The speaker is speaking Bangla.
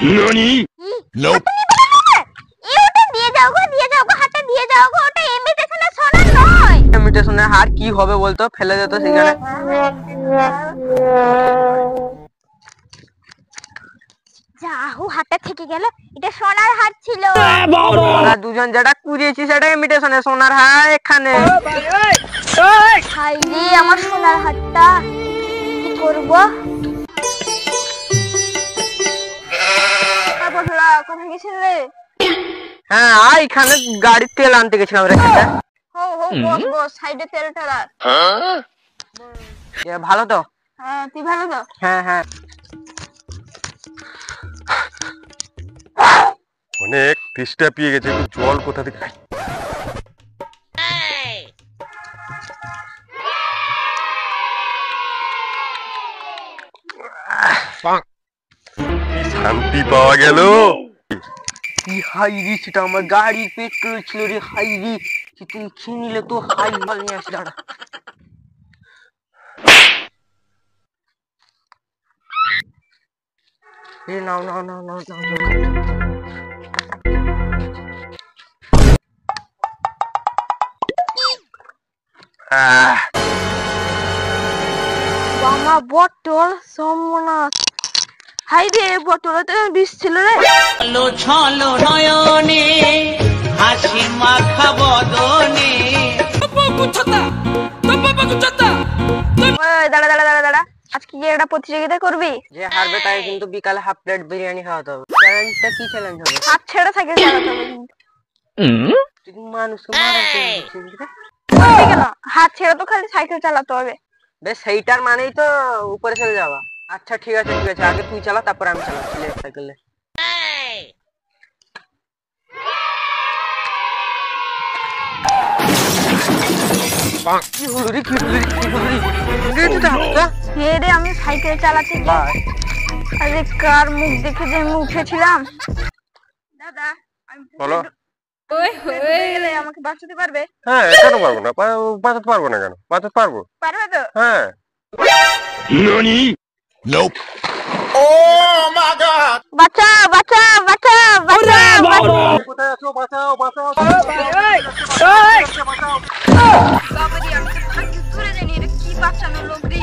ননি নোপ দিয়ে যাও গো হাতে দিয়ে যাও গো, ওটা ইমিটেশনের সোনা নয়। ইমিটেশনের হার কি হবে বলতো, ফেলে যেত সেখানে। যাহু হাতে থেকে গেল, এটা সোনার হার ছিল। ওরা দুজন যেটা কুড়িয়েছি সেটা ইমিটেশনের সোনার হার এখানে। হাই রে আমার সোনার হারটা কি করব? বটলা কোথায় গেছিলে? হ্যাঁ এখানে গাড়ির তেল আনতে গেছিলাম রেখেছে। বস বস সাইডে তেল ঠেলা। ভালো তো? হ্যাঁ তুই ভালো তো? হ্যাঁ হ্যাঁ। অনেক তেষ্টা পেয়ে গেছে, একটু জল কোথা থেকে খাই। শান্তি পাওয়া গেল। কি হাই রে, সেটা আমার গাড়ির পেট্রোল ছিল রে। হাই রে, তুমি খেয়ে নিলে তো। হাই মাল নিয়ে আসি, দাঁড়া। নাও নাও নাও নাও নাও। বাবা বটল সোমনাথ। হাই রে বটলতে বিষ ছিল রে। ছলো ছলো নয়নে হাসি মাখা বদনে। দাঁড়া দাঁড়া দাঁড়া দাঁড়া, আজকে কি একটা প্রতিযোগিতা করবি? যে হারবে তাই কিন্তু বিকালে হাফ প্লেট বিরিয়ানি খাওয়াতে হবে। চ্যালেঞ্জটা কি চ্যালেঞ্জ হবে? হাত ছেড়ে থাকে চালাতে হবে কিন্তু। তুই মানুষকে মারাতে বলছিস রে? কেন হাত ছেড়ে তো খালি সাইকেল চালাতে হবে। বেশ সেইটার মানেই তো উপরে চলে যাওয়া। আচ্ছা ঠিক আছে ঠিক আছে, আগে তুই চালা তারপর আমি চালাচ্ছি সাইকেলে। কি হলো রে, কি হলো রে, কি হলো রে? আমি সাইকেল চালাতে যাই। আরে কার মুখ দেখে যে আমি উঠেছিলাম। দাদা আমি বলো। গেলে আমাকে বাঁচাতে পারবে? হ্যাঁ কেন পারবো না, বাঁচাতে পারবো না কেন, বাঁচাতে পারবো। পারবে তো? হ্যাঁ। ননি নোপ। বাঁচা বাঁচা বাঁচা বাঁচা। কোথায় আছো? বাঁচাও বাঁচাও। বাবারি আমি তো ভাগ্য ধরে জানি এটা কি বাঁচানো লোক রে।